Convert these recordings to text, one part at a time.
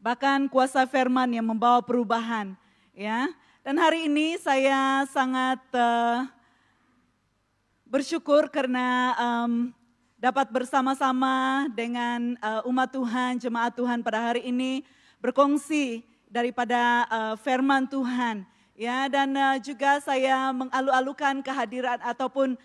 bahkan kuasa firman yang membawa perubahan, ya. Dan hari ini saya sangat bersyukur karena dapat bersama-sama dengan umat Tuhan, jemaat Tuhan pada hari ini berkongsi daripada firman Tuhan, ya. Dan juga saya mengalu-alukan kehadiran ataupun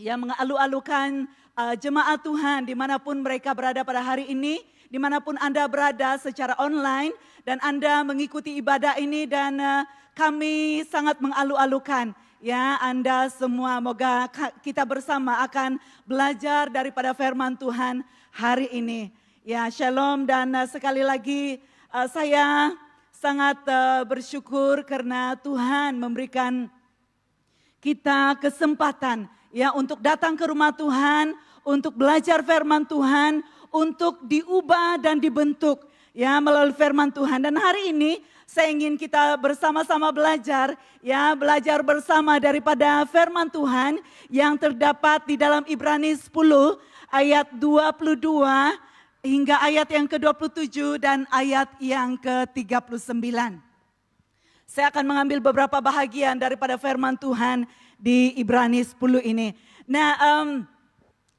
mengalu-alukan jemaat Tuhan dimanapun mereka berada pada hari ini, dimanapun Anda berada secara online dan Anda mengikuti ibadah ini, dan kami sangat mengalu-alukan ya Anda semua, moga kita bersama akan belajar daripada firman Tuhan hari ini. Ya, shalom, dan sekali lagi saya sangat bersyukur karena Tuhan memberikan kita kesempatan ya untuk datang ke rumah Tuhan, untuk belajar firman Tuhan, untuk diubah dan dibentuk ya melalui firman Tuhan. Dan hari ini saya ingin kita bersama-sama belajar bersama daripada firman Tuhan yang terdapat di dalam Ibrani 10 ayat 22 hingga ayat yang ke-27 dan ayat yang ke-39. Saya akan mengambil beberapa bahagian daripada firman Tuhan di Ibrani 10 ini. Nah,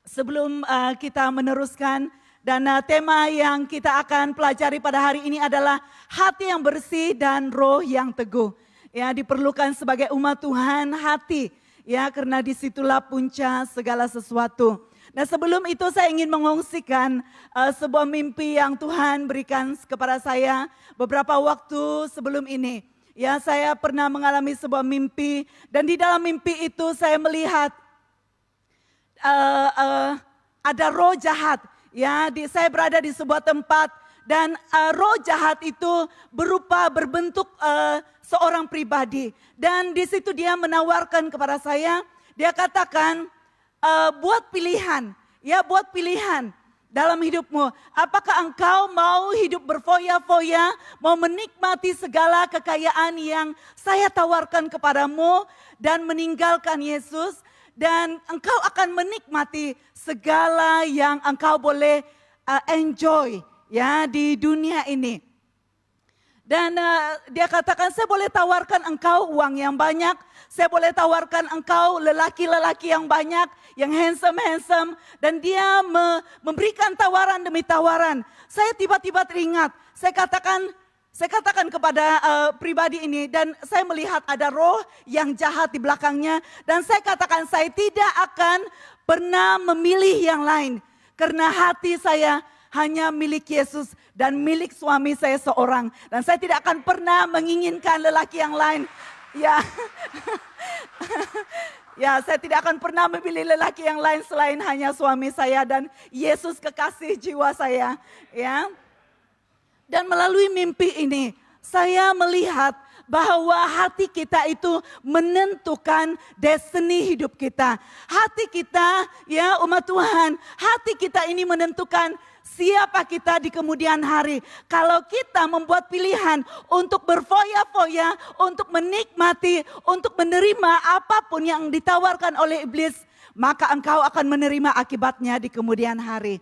sebelum kita meneruskan, dan tema yang kita akan pelajari pada hari ini adalah hati yang bersih dan roh yang teguh. Ya, diperlukan sebagai umat Tuhan hati, ya, karena disitulah puncak segala sesuatu. Nah, sebelum itu saya ingin mengongsikan sebuah mimpi yang Tuhan berikan kepada saya beberapa waktu sebelum ini. Ya, saya pernah mengalami sebuah mimpi, dan di dalam mimpi itu saya melihat ada roh jahat. Ya, saya berada di sebuah tempat dan roh jahat itu berbentuk seorang pribadi, dan di situ dia menawarkan kepada saya. Dia katakan, buat pilihan, ya, buat pilihan dalam hidupmu. Apakah engkau mau hidup berfoya-foya, mau menikmati segala kekayaan yang saya tawarkan kepadamu dan meninggalkan Yesus, dan engkau akan menikmati segala yang engkau boleh enjoy ya di dunia ini. Dan dia katakan, saya boleh tawarkan engkau uang yang banyak, saya boleh tawarkan engkau lelaki-lelaki yang banyak, yang handsome-handsome. Dan dia memberikan tawaran demi tawaran. Saya tiba-tiba teringat, saya katakan kepada pribadi ini, dan saya melihat ada roh yang jahat di belakangnya. Dan saya katakan, saya tidak akan pernah memilih yang lain. Karena hati saya hanya milik Yesus dan milik suami saya seorang. Dan saya tidak akan pernah menginginkan lelaki yang lain. Ya, ya, saya tidak akan pernah memilih lelaki yang lain selain hanya suami saya dan Yesus kekasih jiwa saya. Ya. Dan melalui mimpi ini saya melihat bahwa hati kita itu menentukan destiny hidup kita. Hati kita, ya umat Tuhan, hati kita ini menentukan siapa kita di kemudian hari. Kalau kita membuat pilihan untuk berfoya-foya, untuk menikmati, untuk menerima apapun yang ditawarkan oleh iblis, maka engkau akan menerima akibatnya di kemudian hari.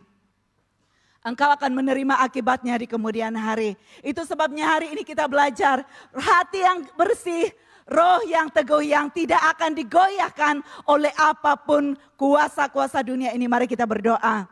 Engkau akan menerima akibatnya di kemudian hari. Itu sebabnya hari ini kita belajar hati yang bersih, roh yang teguh yang tidak akan digoyahkan oleh apapun kuasa-kuasa dunia ini. Mari kita berdoa.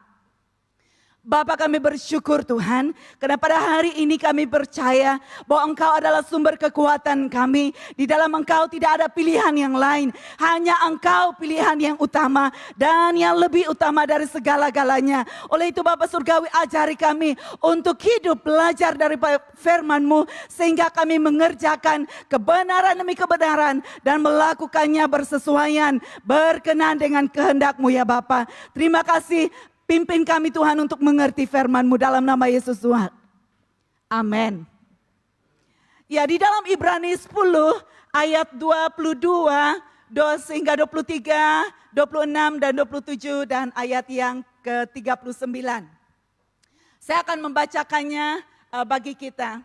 Bapa, kami bersyukur Tuhan, karena pada hari ini kami percaya bahwa Engkau adalah sumber kekuatan kami. Di dalam Engkau tidak ada pilihan yang lain, hanya Engkau pilihan yang utama dan yang lebih utama dari segala-galanya. Oleh itu Bapa Surgawi, ajari kami untuk hidup belajar dari firman-Mu, sehingga kami mengerjakan kebenaran demi kebenaran dan melakukannya bersesuaian, berkenan dengan kehendak-Mu ya Bapa. Terima kasih. Pimpin kami Tuhan untuk mengerti firman-Mu dalam nama Yesus Tuhan. Amin. Ya, di dalam Ibrani 10 ayat 22 hingga 23, 26 dan 27 dan ayat yang ke-39. Saya akan membacakannya bagi kita.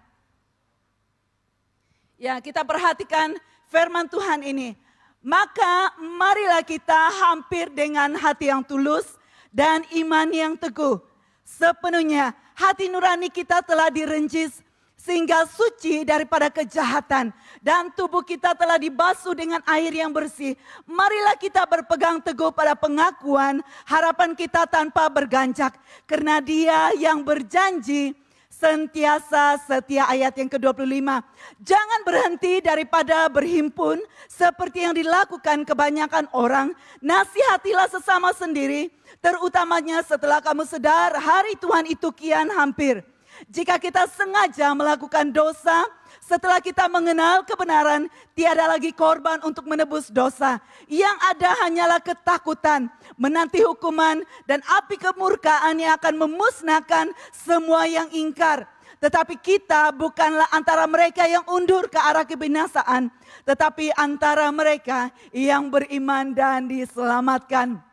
Ya, kita perhatikan firman Tuhan ini. Maka marilah kita hampir dengan hati yang tulus dan iman yang teguh. sepenuhnya. Hati nurani kita telah direncis sehingga suci daripada kejahatan. Dan tubuh kita telah dibasuh dengan air yang bersih. Marilah kita berpegang teguh pada pengakuan harapan kita tanpa berganjak. Karena Dia yang berjanji sentiasa setia, ayat yang ke-25. Jangan berhenti daripada berhimpun seperti yang dilakukan kebanyakan orang. Nasihatilah sesama sendiri, terutamanya setelah kamu sadar hari Tuhan itu kian hampir. Jika kita sengaja melakukan dosa, setelah kita mengenal kebenaran, tiada lagi korban untuk menebus dosa. Yang ada hanyalah ketakutan, menanti hukuman, dan api kemurkaan yang akan memusnahkan semua yang ingkar. Tetapi kita bukanlah antara mereka yang undur ke arah kebinasaan, tetapi antara mereka yang beriman dan diselamatkan.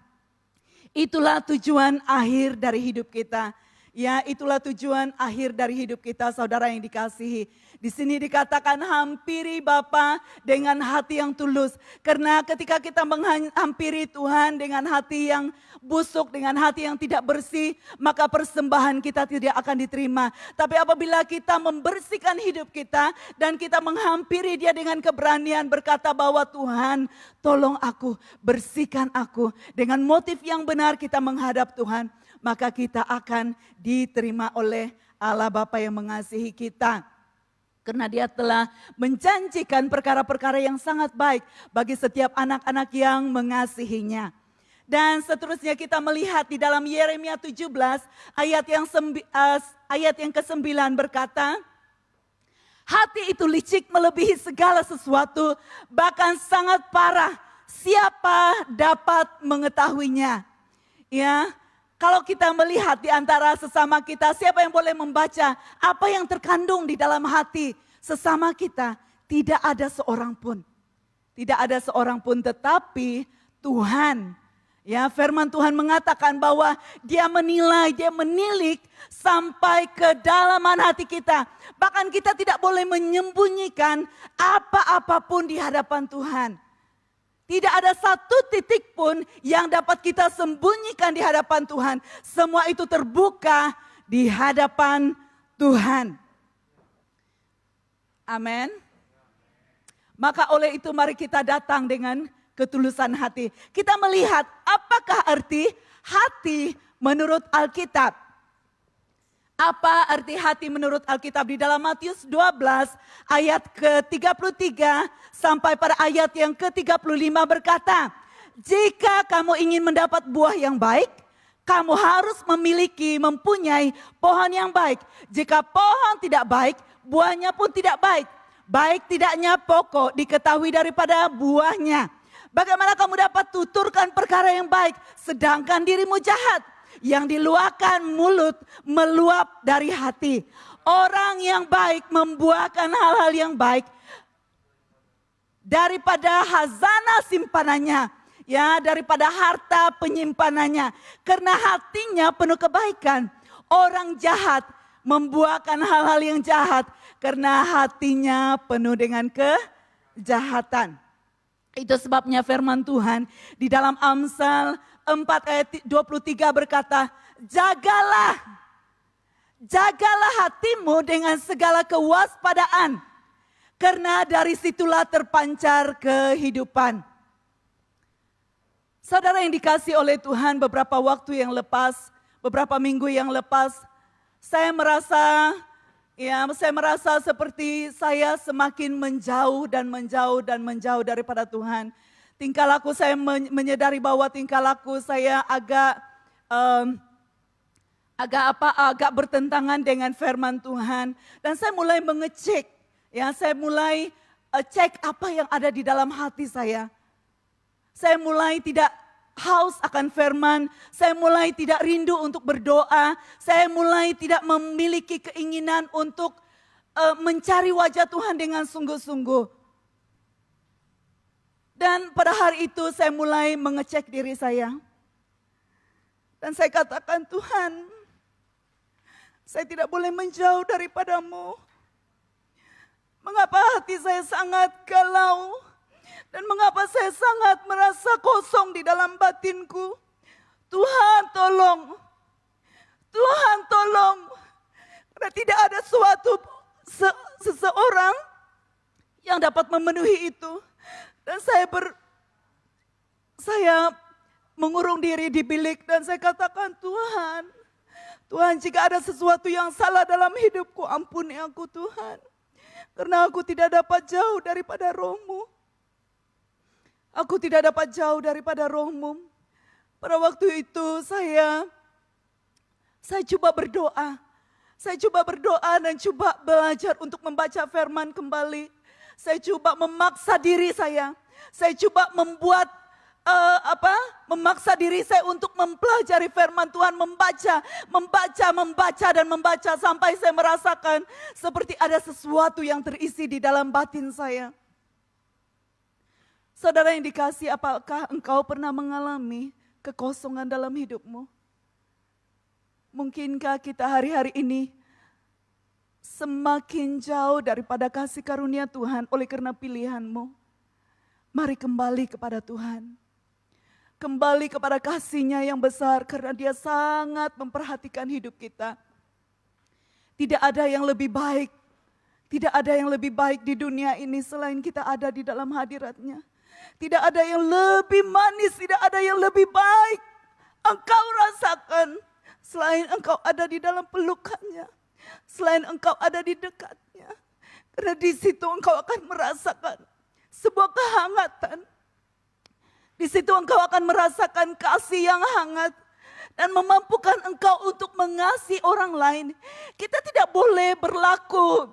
Itulah tujuan akhir dari hidup kita. Ya, itulah tujuan akhir dari hidup kita, saudara yang dikasihi. Di sini dikatakan hampiri Bapa dengan hati yang tulus. Karena ketika kita menghampiri Tuhan dengan hati yang busuk, dengan hati yang tidak bersih, maka persembahan kita tidak akan diterima. Tapi apabila kita membersihkan hidup kita dan kita menghampiri Dia dengan keberanian berkata bahwa Tuhan, tolong aku, bersihkan aku. Dengan motif yang benar kita menghadap Tuhan, maka kita akan diterima oleh Allah Bapa yang mengasihi kita. Karena Dia telah menjanjikan perkara-perkara yang sangat baik bagi setiap anak-anak yang mengasihinya. Dan seterusnya kita melihat di dalam Yeremia 17 ayat yang ke-9 berkata, hati itu licik melebihi segala sesuatu, bahkan sangat parah. Siapa dapat mengetahuinya? Ya, kalau kita melihat di antara sesama kita, siapa yang boleh membaca apa yang terkandung di dalam hati sesama kita? Tidak ada seorang pun. Tidak ada seorang pun, tetapi Tuhan, ya, firman Tuhan mengatakan bahwa Dia menilai, Dia menilik sampai ke dalaman hati kita. Bahkan kita tidak boleh menyembunyikan apa-apapun di hadapan Tuhan. Tidak ada satu titik pun yang dapat kita sembunyikan di hadapan Tuhan. Semua itu terbuka di hadapan Tuhan. Amin. Maka oleh itu mari kita datang dengan ketulusan hati. Kita melihat apakah arti hati menurut Alkitab. Apa arti hati menurut Alkitab? Di dalam Matius 12 ayat ke-33 sampai pada ayat yang ke-35 berkata, jika kamu ingin mendapat buah yang baik, kamu harus mempunyai pohon yang baik. Jika pohon tidak baik, buahnya pun tidak baik. Baik tidaknya pokok diketahui daripada buahnya. Bagaimana kamu dapat tuturkan perkara yang baik, sedangkan dirimu jahat? Yang diluahkan mulut meluap dari hati. Orang yang baik membuahkan hal-hal yang baik daripada hazana simpanannya, ya, daripada harta penyimpanannya. Karena hatinya penuh kebaikan. Orang jahat membuahkan hal-hal yang jahat karena hatinya penuh dengan kejahatan. Itu sebabnya firman Tuhan di dalam Amsal 4 ayat 23 berkata, jagalah hatimu dengan segala kewaspadaan, karena dari situlah terpancar kehidupan. Saudara yang dikasihi oleh Tuhan, beberapa waktu yang lepas, beberapa minggu yang lepas, saya merasa seperti saya semakin menjauh daripada Tuhan. Tingkah laku saya menyadari bahwa tingkah laku saya agak bertentangan dengan firman Tuhan. Dan saya mulai mengecek, ya, saya mulai cek apa yang ada di dalam hati saya. Saya mulai tidak haus akan firman, saya mulai tidak rindu untuk berdoa, saya mulai tidak memiliki keinginan untuk mencari wajah Tuhan dengan sungguh-sungguh. Dan pada hari itu saya mulai mengecek diri saya. Dan saya katakan, Tuhan, saya tidak boleh menjauh daripadamu. Mengapa hati saya sangat galau? Dan mengapa saya sangat merasa kosong di dalam batinku? Tuhan, tolong. Tuhan tolong. Karena tidak ada seseorang yang dapat memenuhi itu. Dan saya mengurung diri di bilik dan saya katakan, Tuhan jika ada sesuatu yang salah dalam hidupku, ampuni aku Tuhan. Karena aku tidak dapat jauh daripada Roh-Mu. Aku tidak dapat jauh daripada Roh-Mu. Pada waktu itu saya coba berdoa. Saya coba berdoa dan coba belajar untuk membaca firman kembali. Saya coba memaksa diri saya. Saya coba memaksa diri saya untuk mempelajari firman Tuhan, membaca dan membaca sampai saya merasakan seperti ada sesuatu yang terisi di dalam batin saya. Saudara yang dikasihi, apakah engkau pernah mengalami kekosongan dalam hidupmu? Mungkinkah kita hari-hari ini semakin jauh daripada kasih karunia Tuhan oleh karena pilihanmu? Mari kembali kepada Tuhan. Kembali kepada kasih-Nya yang besar karena Dia sangat memperhatikan hidup kita. Tidak ada yang lebih baik. Tidak ada yang lebih baik di dunia ini selain kita ada di dalam hadirat-Nya. Tidak ada yang lebih manis, tidak ada yang lebih baik. Engkau rasakan selain engkau ada di dalam pelukannya. Selain engkau ada di dekatnya. Karena di situ engkau akan merasakan sebuah kehangatan. Di situ engkau akan merasakan kasih yang hangat. Dan memampukan engkau untuk mengasihi orang lain. Kita tidak boleh berlaku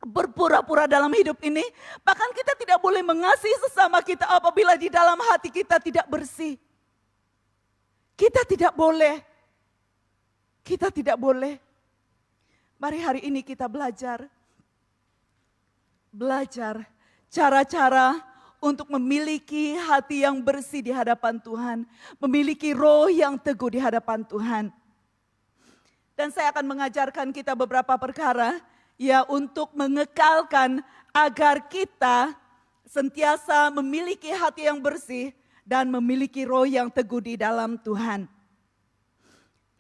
berpura-pura dalam hidup ini. Bahkan kita tidak boleh mengasihi sesama kita apabila di dalam hati kita tidak bersih. Kita tidak boleh. Kita tidak boleh. Mari hari ini kita belajar cara-cara untuk memiliki hati yang bersih di hadapan Tuhan. Memiliki roh yang teguh di hadapan Tuhan. Dan saya akan mengajarkan kita beberapa perkara ya untuk mengekalkan agar kita sentiasa memiliki hati yang bersih dan memiliki roh yang teguh di dalam Tuhan.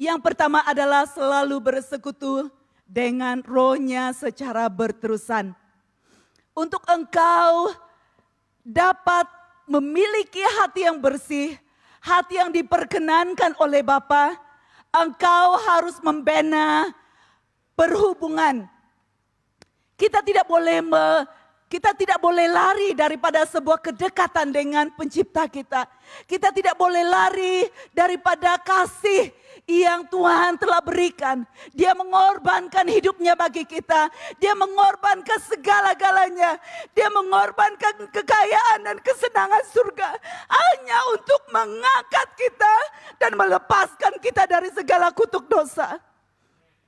Yang pertama adalah selalu bersekutu dengan rohnya secara berterusan. Untuk engkau dapat memiliki hati yang bersih, hati yang diperkenankan oleh Bapa, engkau harus membina perhubungan. Kita tidak boleh lari daripada sebuah kedekatan dengan pencipta kita. Kita tidak boleh lari daripada kasih yang Tuhan telah berikan. Dia mengorbankan hidupnya bagi kita. Dia mengorbankan segala-galanya. Dia mengorbankan kekayaan dan kesenangan surga. Hanya untuk mengangkat kita dan melepaskan kita dari segala kutuk dosa.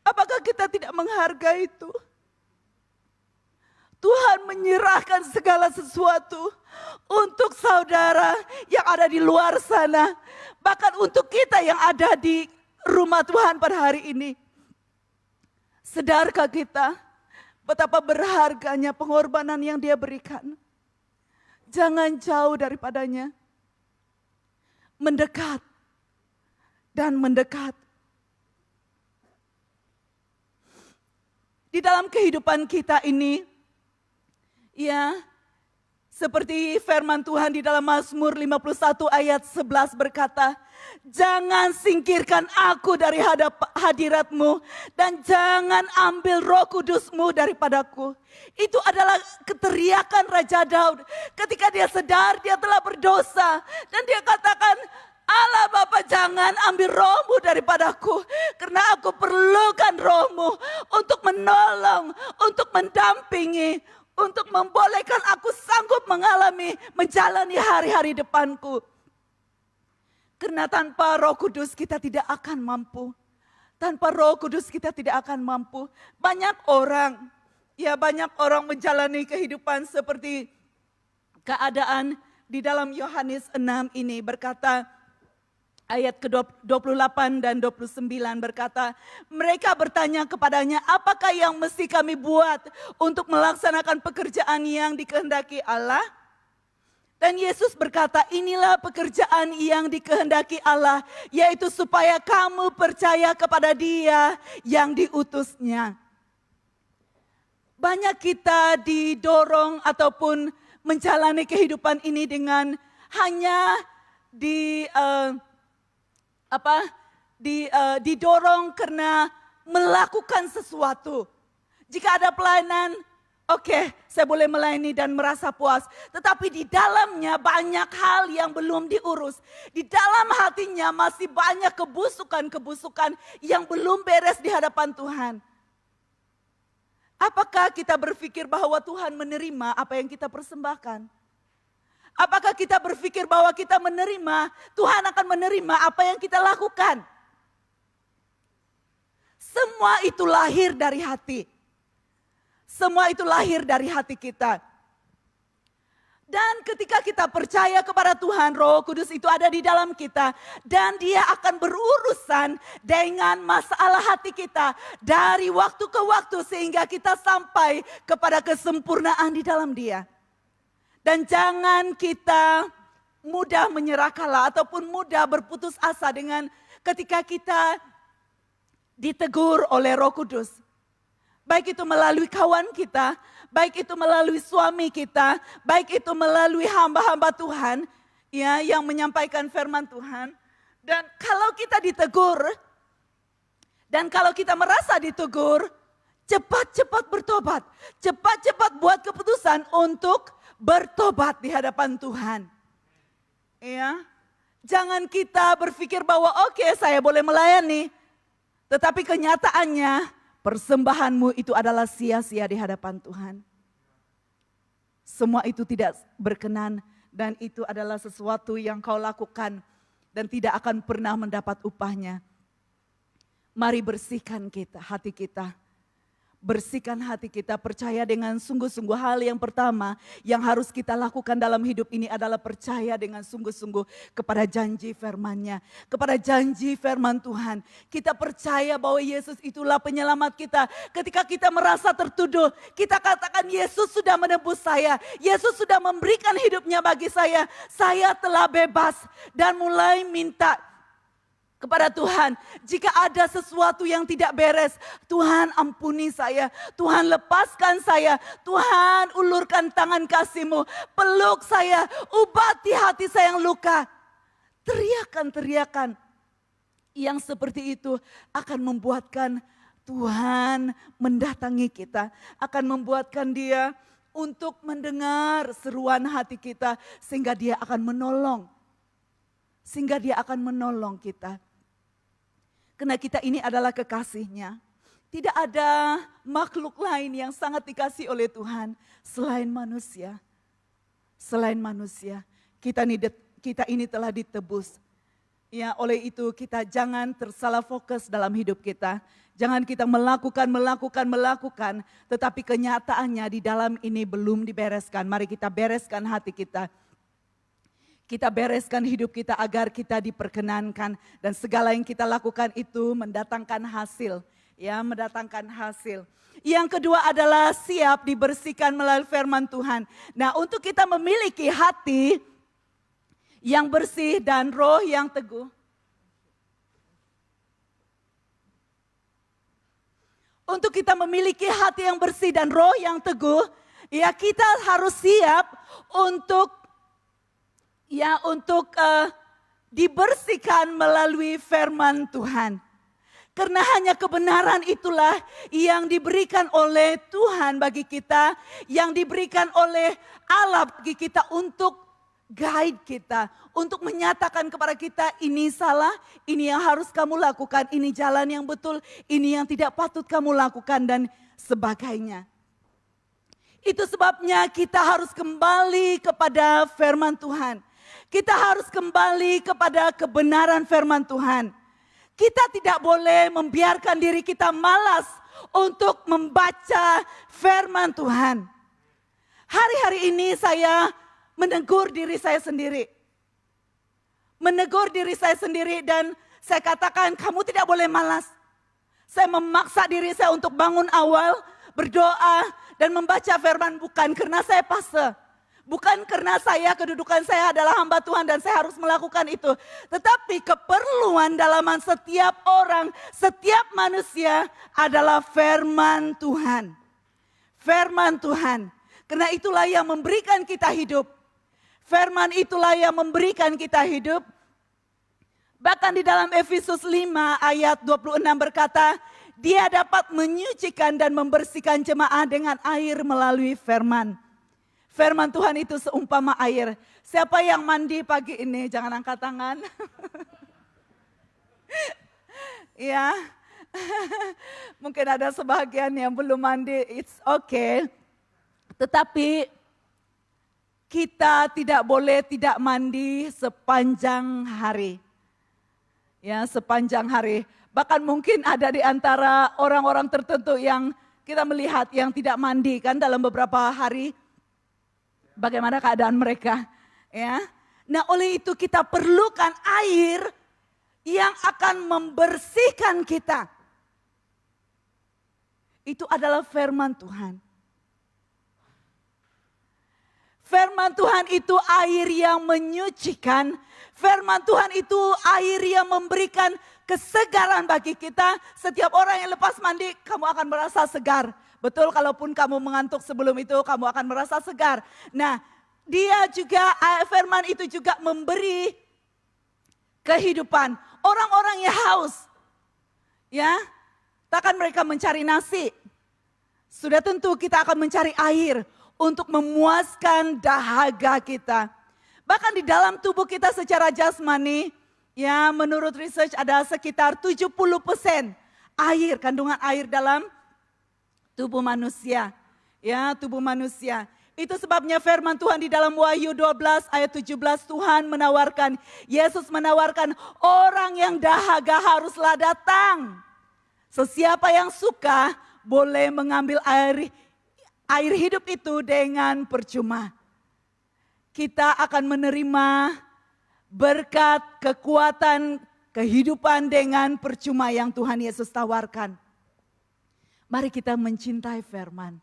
Apakah kita tidak menghargai itu? Tuhan menyerahkan segala sesuatu untuk saudara yang ada di luar sana. Bahkan untuk kita yang ada di rumah Tuhan pada hari ini. Sedarkah kita betapa berharganya pengorbanan yang Dia berikan? Jangan jauh daripadanya. Mendekat dan mendekat. Di dalam kehidupan kita ini, ya, seperti firman Tuhan di dalam Mazmur 51 ayat 11 berkata, jangan singkirkan aku dari hadirat-Mu dan jangan ambil Roh Kudus-Mu daripadaku. Itu adalah keteriakan Raja Daud ketika dia sadar dia telah berdosa dan dia katakan, Allah Bapa, jangan ambil Roh-Mu daripadaku karena aku perlukan Roh-Mu untuk menolong, untuk mendampingi, untuk membolehkan aku sanggup menjalani hari-hari depanku. Karena tanpa Roh Kudus kita tidak akan mampu. Tanpa Roh Kudus kita tidak akan mampu. Banyak orang menjalani kehidupan seperti keadaan di dalam Yohanes 6 ini berkata, ayat ke-28 dan 29 berkata, mereka bertanya kepadanya, apakah yang mesti kami buat untuk melaksanakan pekerjaan yang dikehendaki Allah? Dan Yesus berkata, inilah pekerjaan yang dikehendaki Allah, yaitu supaya kamu percaya kepada Dia yang diutusnya. Banyak kita didorong ataupun menjalani kehidupan ini dengan hanya didorong karena melakukan sesuatu. Jika ada pelayanan, oke, saya boleh melayani dan merasa puas. Tetapi di dalamnya banyak hal yang belum diurus. Di dalam hatinya masih banyak kebusukan-kebusukan yang belum beres di hadapan Tuhan. Apakah kita berpikir bahwa Tuhan menerima apa yang kita persembahkan? Apakah kita berpikir bahwa kita menerima, Tuhan akan menerima apa yang kita lakukan? Semua itu lahir dari hati. Semua itu lahir dari hati kita. Dan ketika kita percaya kepada Tuhan, Roh Kudus itu ada di dalam kita. Dan Dia akan berurusan dengan masalah hati kita dari waktu ke waktu sehingga kita sampai kepada kesempurnaan di dalam Dia. Dan jangan kita mudah menyerah kalah ataupun mudah berputus asa dengan ketika kita ditegur oleh Roh Kudus. Baik itu melalui kawan kita, baik itu melalui suami kita, baik itu melalui hamba-hamba Tuhan ya, yang menyampaikan firman Tuhan. Dan kalau kita ditegur, dan kalau kita merasa ditegur, cepat-cepat bertobat. Cepat-cepat buat keputusan untuk bertobat di hadapan Tuhan. Ya, jangan kita berpikir bahwa oke, saya boleh melayani. Tetapi kenyataannya persembahanmu itu adalah sia-sia di hadapan Tuhan. Semua itu tidak berkenan dan itu adalah sesuatu yang kau lakukan dan tidak akan pernah mendapat upahnya. Mari bersihkan hati kita. Bersihkan hati kita, percaya dengan sungguh-sungguh. Hal yang pertama yang harus kita lakukan dalam hidup ini adalah percaya dengan sungguh-sungguh kepada janji firman-Nya. Kepada janji firman Tuhan. Kita percaya bahwa Yesus itulah penyelamat kita. Ketika kita merasa tertuduh, kita katakan Yesus sudah menebus saya. Yesus sudah memberikan hidupnya bagi saya. Saya telah bebas dan mulai minta kepada Tuhan, jika ada sesuatu yang tidak beres, Tuhan ampuni saya, Tuhan lepaskan saya, Tuhan ulurkan tangan kasih-Mu, peluk saya, ubati hati saya yang luka. Teriakan-teriakan yang seperti itu akan membuatkan Tuhan mendatangi kita, akan membuatkan Dia untuk mendengar seruan hati kita, sehingga Dia akan menolong. Sehingga Dia akan menolong kita. Karena kita ini adalah kekasih-Nya. Tidak ada makhluk lain yang sangat dikasih oleh Tuhan selain manusia. Selain manusia, kita ini telah ditebus. Ya, oleh itu kita jangan tersalah fokus dalam hidup kita. Jangan kita melakukan, tetapi kenyataannya di dalam ini belum dibereskan. Mari kita bereskan hati kita. Kita bereskan hidup kita agar kita diperkenankan dan segala yang kita lakukan itu mendatangkan hasil, ya, mendatangkan hasil. Yang kedua adalah siap dibersihkan melalui firman Tuhan. Nah, untuk kita memiliki hati yang bersih dan roh yang teguh. Untuk kita memiliki hati yang bersih dan roh yang teguh, ya kita harus siap untuk dibersihkan melalui firman Tuhan. Karena hanya kebenaran itulah yang diberikan oleh Tuhan bagi kita, yang diberikan oleh Allah bagi kita untuk guide kita, untuk menyatakan kepada kita ini salah, ini yang harus kamu lakukan, ini jalan yang betul, ini yang tidak patut kamu lakukan dan sebagainya. Itu sebabnya kita harus kembali kepada firman Tuhan. Kita harus kembali kepada kebenaran firman Tuhan. Kita tidak boleh membiarkan diri kita malas untuk membaca firman Tuhan. Hari-hari ini saya menegur diri saya sendiri. Menegur diri saya sendiri dan saya katakan kamu tidak boleh malas. Saya memaksa diri saya untuk bangun awal, berdoa dan membaca firman bukan karena saya fase. Bukan karena kedudukan saya adalah hamba Tuhan dan saya harus melakukan itu. Tetapi keperluan dalaman setiap orang, setiap manusia adalah firman Tuhan. Firman Tuhan. Karena itulah yang memberikan kita hidup. Firman itulah yang memberikan kita hidup. Bahkan di dalam Efesus 5 ayat 26 berkata, Dia dapat menyucikan dan membersihkan jemaah dengan air melalui firman. Firman Tuhan itu seumpama air. Siapa yang mandi pagi ini? Jangan angkat tangan. Ya, mungkin ada sebagian yang belum mandi, it's okay. Tetapi kita tidak boleh tidak mandi sepanjang hari. Ya, sepanjang hari. Bahkan mungkin ada di antara orang-orang tertentu yang kita melihat yang tidak mandi kan dalam beberapa hari. Bagaimana keadaan mereka, ya. Nah, oleh itu kita perlukan air yang akan membersihkan kita. Itu adalah firman Tuhan. Firman Tuhan itu air yang menyucikan. Firman Tuhan itu air yang memberikan kesegaran bagi kita. Setiap orang yang lepas mandi, kamu akan merasa segar. Betul, kalaupun kamu mengantuk sebelum itu, kamu akan merasa segar. Nah, dia juga, firman itu juga memberi kehidupan. Orang-orang yang haus, ya, takkan mereka mencari nasi. Sudah tentu kita akan mencari air untuk memuaskan dahaga kita. Bahkan di dalam tubuh kita secara jasmani, ya, menurut research ada sekitar 70% air, kandungan air dalam tubuh manusia, ya, tubuh manusia. Itu sebabnya firman Tuhan di dalam Wahyu 12 ayat 17 Tuhan menawarkan, Yesus menawarkan orang yang dahaga haruslah datang. Sesiapa yang suka boleh mengambil air hidup itu dengan percuma. Kita akan menerima berkat, kekuatan, kehidupan dengan percuma yang Tuhan Yesus tawarkan. Mari kita mencintai firman.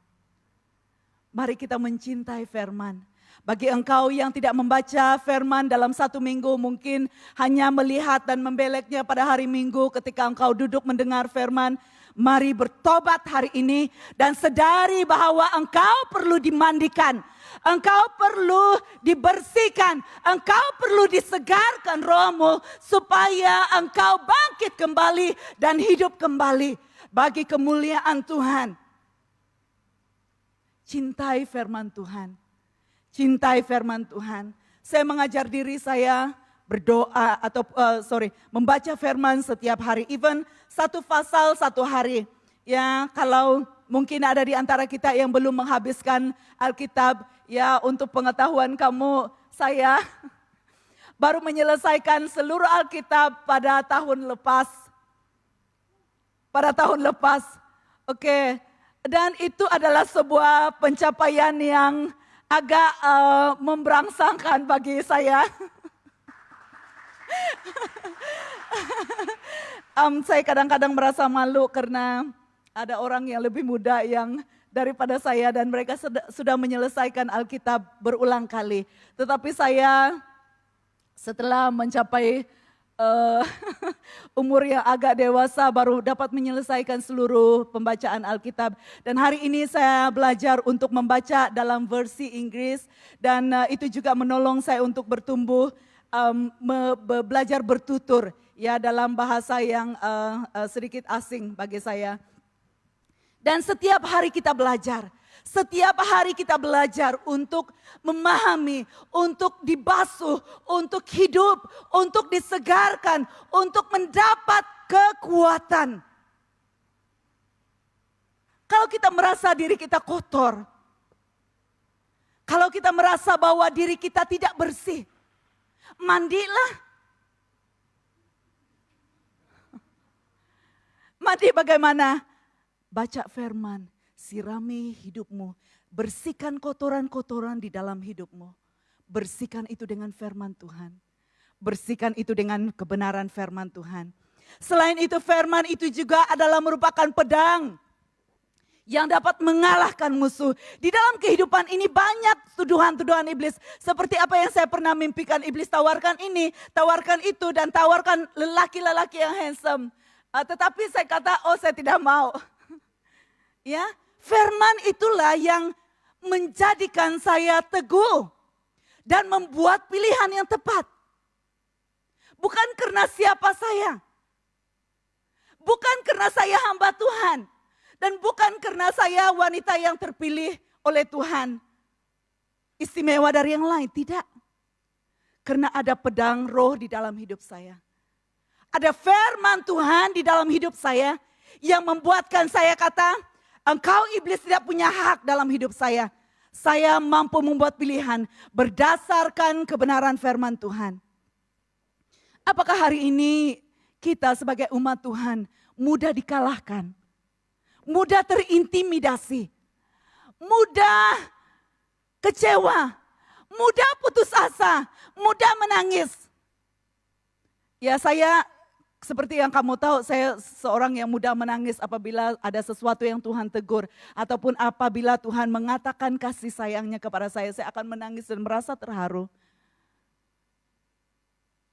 Mari kita mencintai firman. Bagi engkau yang tidak membaca firman dalam satu minggu, mungkin hanya melihat dan membeleknya pada hari Minggu ketika engkau duduk mendengar firman. Mari bertobat hari ini dan sadari bahwa engkau perlu dimandikan. Engkau perlu dibersihkan. Engkau perlu disegarkan rohmu supaya engkau bangkit kembali dan hidup kembali. Bagi kemuliaan Tuhan. Cintai firman Tuhan. Cintai firman Tuhan. Saya mengajar diri saya berdoa atau membaca firman setiap hari. Even satu pasal satu hari. Ya, kalau mungkin ada di antara kita yang belum menghabiskan Alkitab. Ya, untuk pengetahuan kamu, saya baru menyelesaikan seluruh Alkitab pada tahun lepas. Oke. Dan itu adalah sebuah pencapaian yang agak memberangsangkan bagi saya. Saya kadang-kadang merasa malu karena ada orang yang lebih muda yang daripada saya dan mereka sudah menyelesaikan Alkitab berulang kali. Tetapi saya setelah mencapai umur yang agak dewasa baru dapat menyelesaikan seluruh pembacaan Alkitab. Dan hari ini saya belajar untuk membaca dalam versi Inggris dan itu juga menolong saya untuk bertumbuh, belajar bertutur ya dalam bahasa yang sedikit asing bagi saya. Dan setiap hari kita belajar. Setiap hari kita belajar untuk memahami, untuk dibasuh, untuk hidup, untuk disegarkan, untuk mendapat kekuatan. Kalau kita merasa diri kita kotor, kalau kita merasa bahwa diri kita tidak bersih, mandilah. Mandi bagaimana? Baca firman. Sirami hidupmu, bersihkan kotoran-kotoran di dalam hidupmu. Bersihkan itu dengan firman Tuhan. Bersihkan itu dengan kebenaran firman Tuhan. Selain itu firman itu juga adalah merupakan pedang yang dapat mengalahkan musuh. Di dalam kehidupan ini banyak tuduhan-tuduhan iblis. Seperti apa yang saya pernah mimpikan, iblis tawarkan ini, tawarkan itu, dan tawarkan lelaki-lelaki yang handsome. Tetapi saya kata, oh saya tidak mau. Ya, firman itulah yang menjadikan saya teguh dan membuat pilihan yang tepat. Bukan karena siapa saya. Bukan karena saya hamba Tuhan. Dan bukan karena saya wanita yang terpilih oleh Tuhan. Istimewa dari yang lain, tidak. Karena ada pedang roh di dalam hidup saya. Ada firman Tuhan di dalam hidup saya yang membuatkan saya kata, engkau iblis tidak punya hak dalam hidup saya. Saya mampu membuat pilihan berdasarkan kebenaran firman Tuhan. Apakah hari ini kita sebagai umat Tuhan mudah dikalahkan? Mudah terintimidasi, mudah kecewa, mudah putus asa, mudah menangis. Ya saya seperti yang kamu tahu, saya seorang yang mudah menangis apabila ada sesuatu yang Tuhan tegur. Ataupun apabila Tuhan mengatakan kasih sayangnya kepada saya akan menangis dan merasa terharu.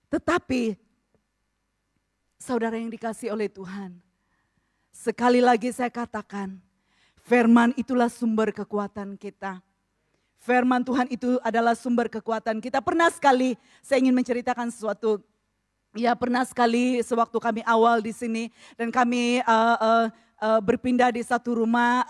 Tetapi saudara yang dikasihi oleh Tuhan, sekali lagi saya katakan, firman itulah sumber kekuatan kita. Firman Tuhan itu adalah sumber kekuatan kita. Pernah sekali saya ingin menceritakan sesuatu. Ya pernah sekali sewaktu kami awal di sini dan kami berpindah di satu rumah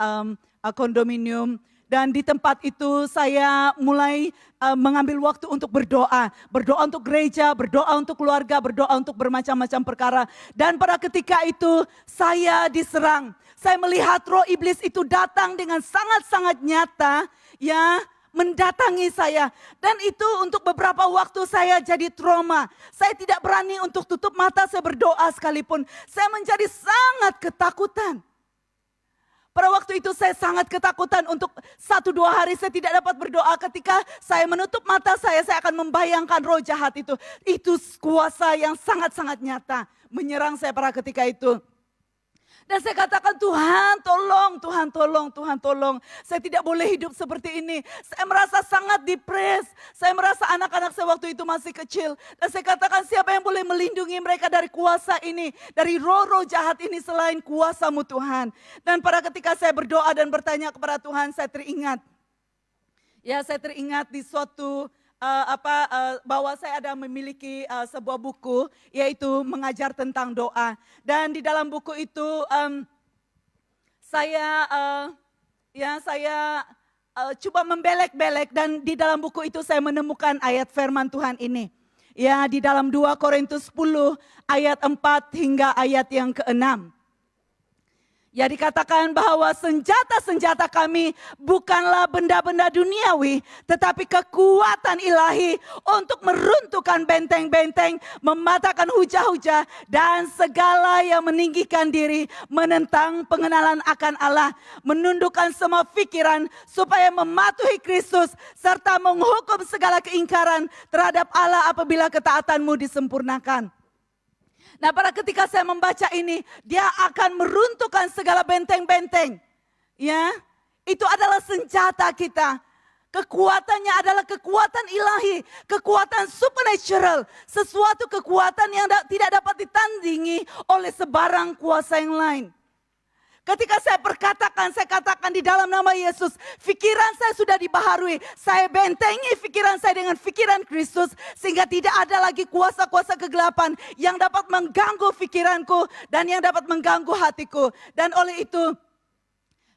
kondominium. Dan di tempat itu saya mulai mengambil waktu untuk berdoa. Berdoa untuk gereja, berdoa untuk keluarga, berdoa untuk bermacam-macam perkara. Dan pada ketika itu saya diserang. Saya melihat roh iblis itu datang dengan sangat-sangat nyata, ya, mendatangi saya. Dan itu untuk beberapa waktu saya jadi trauma. Saya tidak berani untuk tutup mata, saya berdoa sekalipun. Saya menjadi sangat ketakutan. Pada waktu itu saya sangat ketakutan untuk 1-2 hari saya tidak dapat berdoa. Ketika saya menutup mata saya akan membayangkan roh jahat itu. Itu kuasa yang sangat-sangat nyata menyerang saya pada ketika itu. Dan saya katakan Tuhan tolong, Tuhan tolong, Tuhan tolong. Saya tidak boleh hidup seperti ini. Saya merasa sangat depres. Saya merasa anak-anak saya waktu itu masih kecil. Dan saya katakan siapa yang boleh melindungi mereka dari kuasa ini. Dari roh-roh jahat ini selain kuasa-Mu Tuhan. Dan pada ketika saya berdoa dan bertanya kepada Tuhan saya teringat. Ya saya teringat di suatu bahwa saya ada memiliki sebuah buku yaitu mengajar tentang doa dan di dalam buku itu saya coba membelek-belek dan di dalam buku itu saya menemukan ayat firman Tuhan ini ya di dalam 2 Korintus 10 ayat 4 hingga ayat yang ke-6. Ya dikatakan bahwa senjata-senjata kami bukanlah benda-benda duniawi. Tetapi kekuatan ilahi untuk meruntuhkan benteng-benteng. Mematahkan hujah-hujah dan segala yang meninggikan diri. Menentang pengenalan akan Allah. Menundukkan semua pikiran supaya mematuhi Kristus. Serta menghukum segala keingkaran terhadap Allah apabila ketaatanmu disempurnakan. Nah pada ketika saya membaca ini, dia akan meruntuhkan segala benteng-benteng. Ya, itu adalah senjata kita. Kekuatannya adalah kekuatan ilahi, kekuatan supernatural. Sesuatu kekuatan yang tidak dapat ditandingi oleh sebarang kuasa yang lain. Ketika saya katakan di dalam nama Yesus, pikiran saya sudah dibaharui. Saya bentengi pikiran saya dengan pikiran Kristus. Sehingga tidak ada lagi kuasa-kuasa kegelapan yang dapat mengganggu pikiranku dan yang dapat mengganggu hatiku. Dan oleh itu,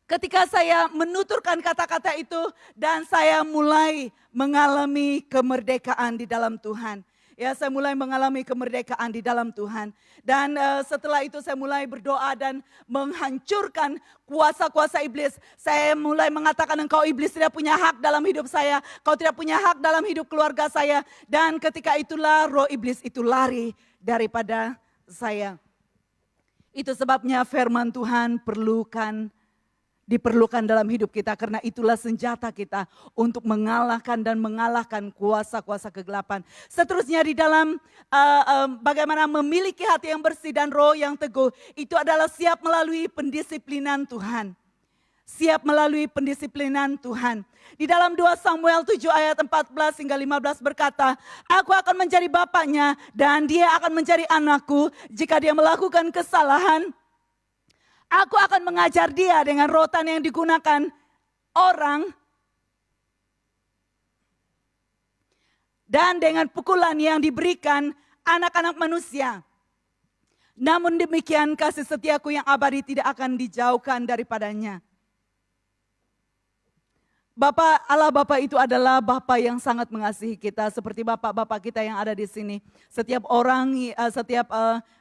ketika saya menuturkan kata-kata itu dan saya mulai mengalami kemerdekaan di dalam Tuhan. Ya, saya mulai mengalami kemerdekaan di dalam Tuhan. Dan setelah itu saya mulai berdoa dan menghancurkan kuasa-kuasa iblis. Saya mulai mengatakan engkau iblis tidak punya hak dalam hidup saya. Kau tidak punya hak dalam hidup keluarga saya. Dan ketika itulah roh iblis itu lari daripada saya. Itu sebabnya firman Tuhan diperlukan dalam hidup kita karena itulah senjata kita untuk mengalahkan kuasa-kuasa kegelapan. Seterusnya di dalam bagaimana memiliki hati yang bersih dan roh yang teguh itu adalah siap melalui pendisiplinan Tuhan. siap melalui pendisiplinan Tuhan. Di dalam 2 Samuel 7 ayat 14 hingga 15 berkata, aku akan menjadi bapaknya dan dia akan menjadi anakku. Jika dia melakukan kesalahan, aku akan mengajar dia dengan rotan yang digunakan orang dan dengan pukulan yang diberikan anak-anak manusia. Namun demikian kasih setiaku yang abadi tidak akan dijauhkan daripadanya. Allah Bapa itu adalah Bapa yang sangat mengasihi kita, seperti Bapak-bapak kita yang ada di sini. Setiap orang, setiap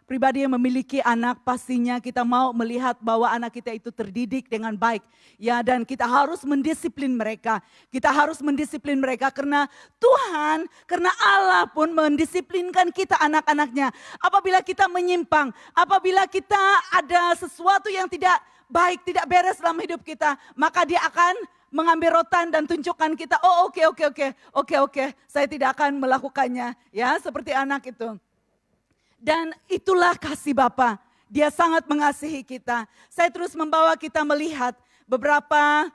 pribadi yang memiliki anak, pastinya kita mau melihat bahwa anak kita itu terdidik dengan baik. Ya, dan kita harus mendisiplin mereka. Kita harus mendisiplin mereka karena Tuhan, karena Allah pun mendisiplinkan kita anak-anaknya. Apabila kita menyimpang, apabila kita ada sesuatu yang tidak baik, tidak beres dalam hidup kita, maka dia akan mengambil rotan dan tunjukkan kita, oh oke, saya tidak akan melakukannya. Ya, seperti anak itu. Dan itulah kasih Bapa. Dia sangat mengasihi kita. Saya terus membawa kita melihat beberapa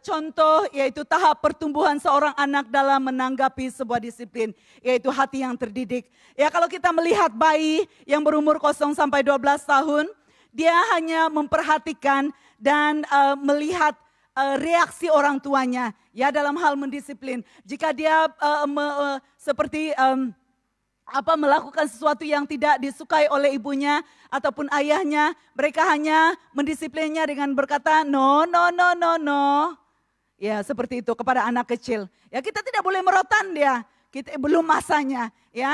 contoh, yaitu tahap pertumbuhan seorang anak dalam menanggapi sebuah disiplin, yaitu hati yang terdidik. Ya, kalau kita melihat bayi yang berumur 0 sampai 12 tahun, dia hanya memperhatikan dan melihat reaksi orang tuanya, ya, dalam hal mendisiplin. Jika dia melakukan sesuatu yang tidak disukai oleh ibunya ataupun ayahnya, mereka hanya mendisiplinnya dengan berkata no. Ya, seperti itu kepada anak kecil. Ya, kita tidak boleh merotan dia, kita belum masanya, ya.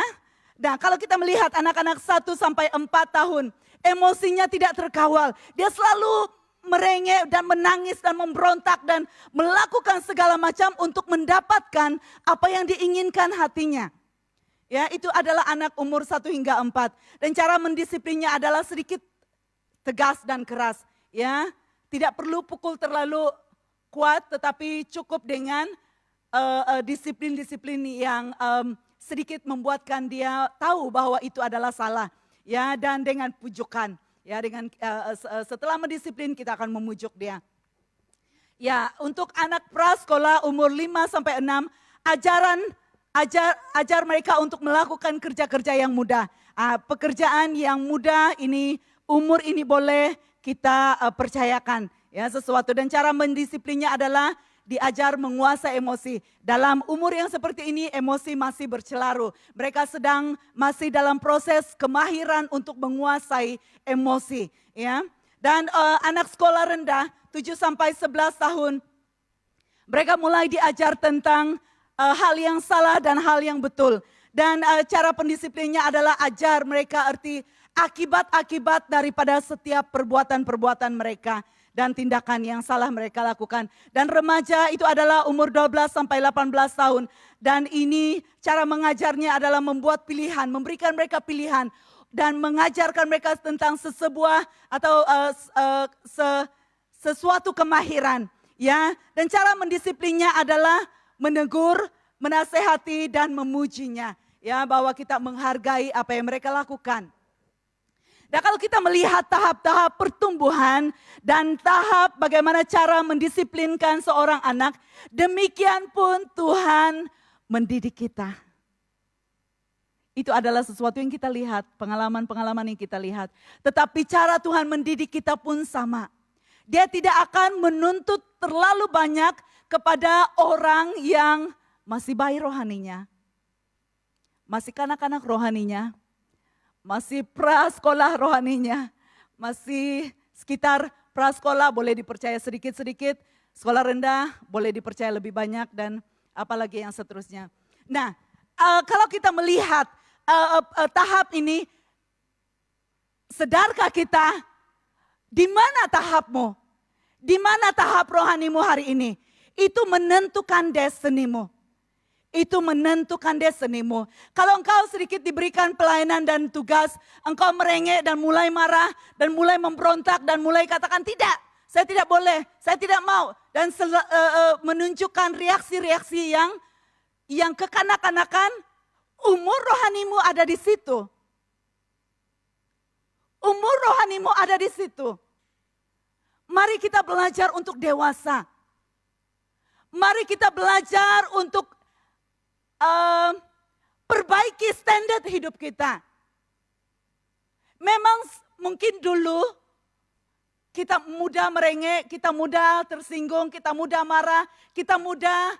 Nah, kalau kita melihat anak-anak 1 sampai 4 tahun, emosinya tidak terkawal. Dia selalu merengek dan menangis dan memberontak dan melakukan segala macam untuk mendapatkan apa yang diinginkan hatinya. Ya, itu adalah anak umur 1 hingga 4. Dan cara mendisiplinnya adalah sedikit tegas dan keras. Ya, tidak perlu pukul terlalu kuat, tetapi cukup dengan disiplin-disiplin yang sedikit membuatkan dia tahu bahwa itu adalah salah. Ya, dan dengan pujukan. Ya, dengan setelah mendisiplin kita akan memujuk dia. Ya, untuk anak prasekolah umur 5 sampai 6, ajar mereka untuk melakukan kerja-kerja yang mudah. Pekerjaan yang mudah ini, umur ini boleh kita percayakan, ya, sesuatu. Dan cara mendisiplinnya adalah diajar menguasai emosi. Dalam umur yang seperti ini, emosi masih bercelaru. Mereka sedang masih dalam proses kemahiran untuk menguasai emosi. Ya. Dan anak sekolah rendah, 7 sampai 11 tahun, mereka mulai diajar tentang hal yang salah dan hal yang betul. Dan cara pendisiplinnya adalah ajar mereka arti akibat-akibat daripada setiap perbuatan-perbuatan mereka dan tindakan yang salah mereka lakukan. Dan remaja itu adalah umur 12 sampai 18 tahun. Dan ini cara mengajarnya adalah membuat pilihan, memberikan mereka pilihan. Dan mengajarkan mereka tentang sesuatu kemahiran. Ya. Dan cara mendisiplinnya adalah menegur, menasehati dan memujinya. Ya, bahwa kita menghargai apa yang mereka lakukan. Nah, kalau kita melihat tahap-tahap pertumbuhan dan tahap bagaimana cara mendisiplinkan seorang anak, demikian pun Tuhan mendidik kita. Itu adalah sesuatu yang kita lihat, pengalaman-pengalaman yang kita lihat. Tetapi cara Tuhan mendidik kita pun sama. Dia tidak akan menuntut terlalu banyak kepada orang yang masih bayi rohaninya, masih kanak-kanak rohaninya, masih prasekolah rohaninya, masih sekitar prasekolah boleh dipercaya sedikit-sedikit, sekolah rendah boleh dipercaya lebih banyak dan apalagi yang seterusnya. Nah, kalau kita melihat tahap ini, sadarkah kita di mana tahapmu? Di mana tahap rohanimu hari ini? Itu menentukan destinimu. Itu menentukan destinimu. Kalau engkau sedikit diberikan pelayanan dan tugas, engkau merengek dan mulai marah dan mulai memberontak dan mulai katakan tidak, saya tidak boleh, saya tidak mau. Dan menunjukkan reaksi-reaksi yang kekanak-kanakan, umur rohanimu ada di situ. Umur rohanimu ada di situ. Mari kita belajar untuk dewasa. Mari kita belajar untuk perbaiki standar hidup kita. Memang mungkin dulu kita mudah merengek, kita mudah tersinggung, kita mudah marah, kita mudah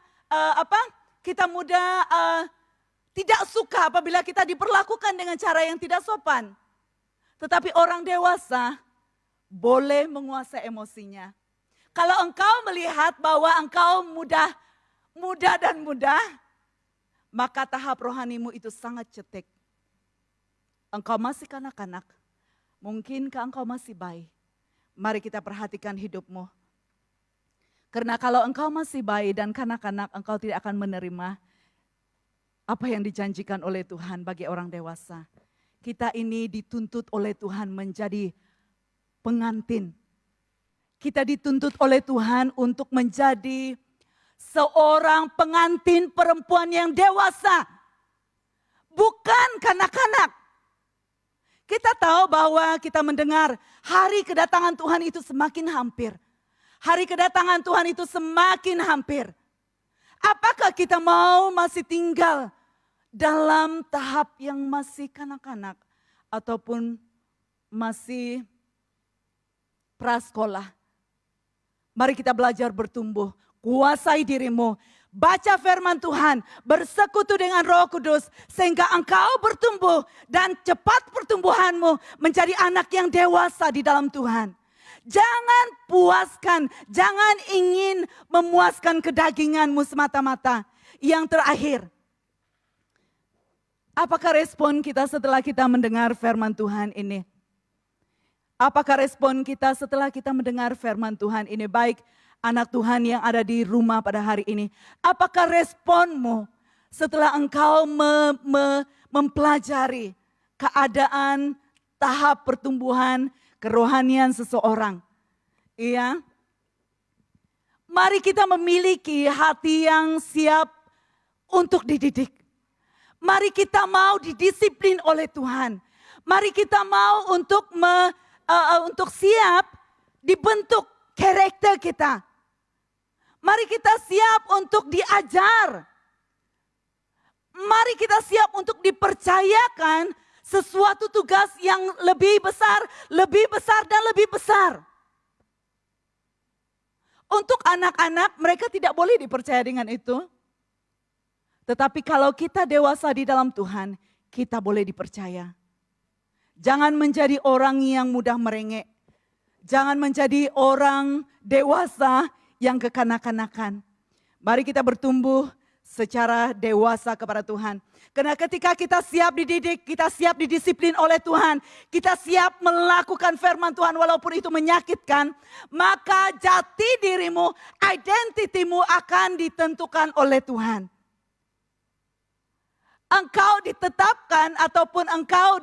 tidak suka apabila kita diperlakukan dengan cara yang tidak sopan. Tetapi orang dewasa boleh menguasai emosinya. Kalau engkau melihat bahwa engkau mudah maka tahap rohanimu itu sangat cetek. Engkau masih kanak-kanak, mungkinkah engkau masih bayi? Mari kita perhatikan hidupmu. Karena kalau engkau masih bayi dan kanak-kanak, engkau tidak akan menerima apa yang dijanjikan oleh Tuhan bagi orang dewasa. Kita ini dituntut oleh Tuhan menjadi pengantin. Kita dituntut oleh Tuhan untuk menjadi seorang pengantin perempuan yang dewasa. Bukan kanak-kanak. Kita tahu bahwa kita mendengar hari kedatangan Tuhan itu semakin hampir. Hari kedatangan Tuhan itu semakin hampir. Apakah kita mau masih tinggal dalam tahap yang masih kanak-kanak ataupun masih prasekolah? Mari kita belajar bertumbuh, kuasai dirimu, baca firman Tuhan, bersekutu dengan Roh Kudus sehingga engkau bertumbuh dan cepat pertumbuhanmu menjadi anak yang dewasa di dalam Tuhan. Jangan ingin memuaskan kedaginganmu semata-mata. Yang terakhir, apakah respon kita setelah kita mendengar firman Tuhan ini? Apakah respon kita setelah kita mendengar firman Tuhan ini? Baik anak Tuhan yang ada di rumah pada hari ini. Apakah responmu setelah engkau mempelajari keadaan tahap pertumbuhan kerohanian seseorang? Iya. Mari kita memiliki hati yang siap untuk dididik. Mari kita mau didisiplin oleh Tuhan. Mari kita mau untuk siap dibentuk karakter kita. Mari kita siap untuk diajar. Mari kita siap untuk dipercayakan sesuatu tugas yang lebih besar dan lebih besar. Untuk anak-anak mereka tidak boleh dipercaya dengan itu. Tetapi kalau kita dewasa di dalam Tuhan, kita boleh dipercaya. Jangan menjadi orang yang mudah merengek. Jangan menjadi orang dewasa yang kekanak-kanakan. Mari kita bertumbuh secara dewasa kepada Tuhan. Karena ketika kita siap dididik, kita siap didisiplin oleh Tuhan, kita siap melakukan firman Tuhan walaupun itu menyakitkan, maka jati dirimu, identitimu akan ditentukan oleh Tuhan. Engkau ditetapkan ataupun engkau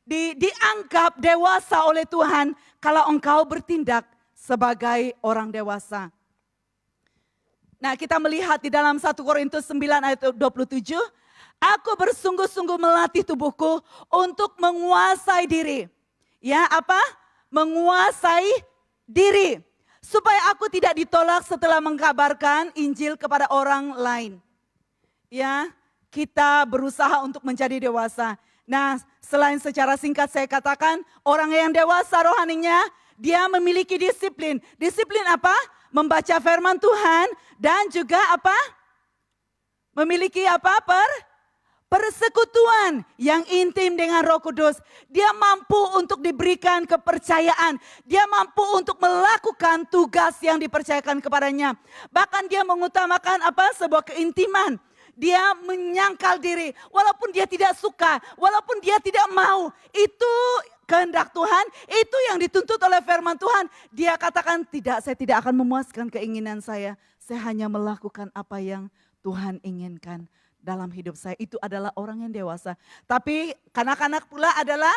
dianggap dewasa oleh Tuhan kalau engkau bertindak sebagai orang dewasa. Nah, kita melihat di dalam 1 Korintus 9 ayat 27, aku bersungguh-sungguh melatih tubuhku untuk menguasai diri. Ya, apa? Menguasai diri. Supaya aku tidak ditolak setelah mengkabarkan Injil kepada orang lain. Ya, kita berusaha untuk menjadi dewasa. Nah, selain secara singkat saya katakan, orang yang dewasa rohaninya, dia memiliki disiplin. Disiplin apa? Membaca firman Tuhan dan juga apa? Memiliki apa? Persekutuan yang intim dengan Roh Kudus. Dia mampu untuk diberikan kepercayaan. Dia mampu untuk melakukan tugas yang dipercayakan kepadanya. Bahkan dia mengutamakan apa? Sebuah keintiman. Dia menyangkal diri, walaupun dia tidak suka, walaupun dia tidak mau. Itu kehendak Tuhan, itu yang dituntut oleh firman Tuhan. Dia katakan, tidak, saya tidak akan memuaskan keinginan saya hanya melakukan apa yang Tuhan inginkan dalam hidup saya. Itu adalah orang yang dewasa. Tapi kanak-kanak pula adalah,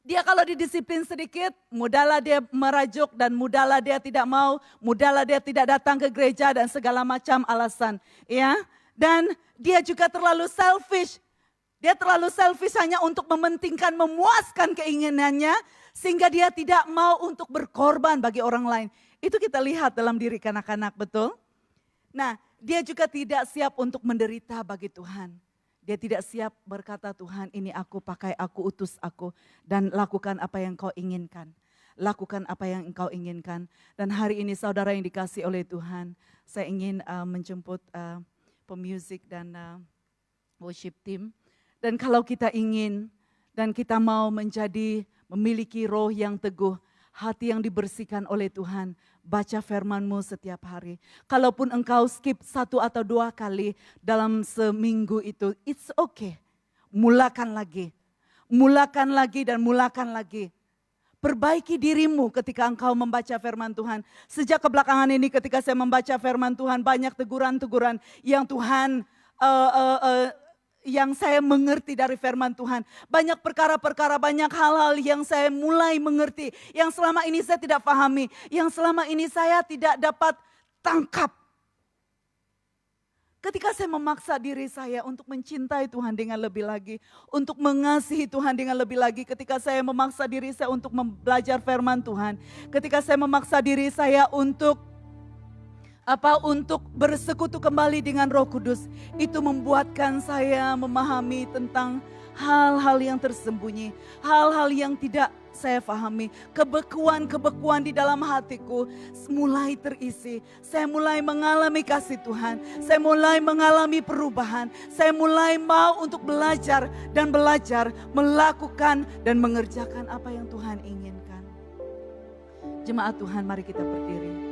dia kalau didisiplin sedikit, mudahlah dia merajuk dan mudahlah dia tidak mau, mudahlah dia tidak datang ke gereja dan segala macam alasan. Ya. Dan dia juga terlalu selfish. Dia terlalu selfish hanya untuk mementingkan, memuaskan keinginannya. Sehingga dia tidak mau untuk berkorban bagi orang lain. Itu kita lihat dalam diri kanak-kanak, betul? Nah, dia juga tidak siap untuk menderita bagi Tuhan. Dia tidak siap berkata, Tuhan ini aku pakai, aku utus aku. Dan lakukan apa yang kau inginkan. Lakukan apa yang engkau inginkan. Dan hari ini saudara yang dikasih oleh Tuhan, saya ingin menjemput pemusik dan worship team. Dan kalau kita ingin dan kita mau memiliki roh yang teguh, hati yang dibersihkan oleh Tuhan, baca firman-Mu setiap hari. Kalaupun engkau skip 1 atau 2 kali dalam seminggu itu, it's okay. Mulakan lagi dan mulakan lagi. Perbaiki dirimu ketika engkau membaca firman Tuhan. Sejak kebelakangan ini ketika saya membaca firman Tuhan, banyak teguran-teguran yang Tuhan yang saya mengerti dari firman Tuhan. Banyak perkara-perkara, banyak hal-hal yang saya mulai mengerti. Yang selama ini saya tidak pahami. Yang selama ini saya tidak dapat tangkap. Ketika saya memaksa diri saya untuk mencintai Tuhan dengan lebih lagi. Untuk mengasihi Tuhan dengan lebih lagi. Ketika saya memaksa diri saya untuk belajar firman Tuhan. Ketika saya memaksa diri saya untuk bersekutu kembali dengan Roh Kudus. Itu membuatkan saya memahami tentang hal-hal yang tersembunyi. Hal-hal yang tidak saya pahami. Kebekuan-kebekuan di dalam hatiku mulai terisi. Saya mulai mengalami kasih Tuhan. Saya mulai mengalami perubahan. Saya mulai mau untuk belajar dan belajar. Melakukan dan mengerjakan apa yang Tuhan inginkan. Jemaat Tuhan, mari kita berdiri.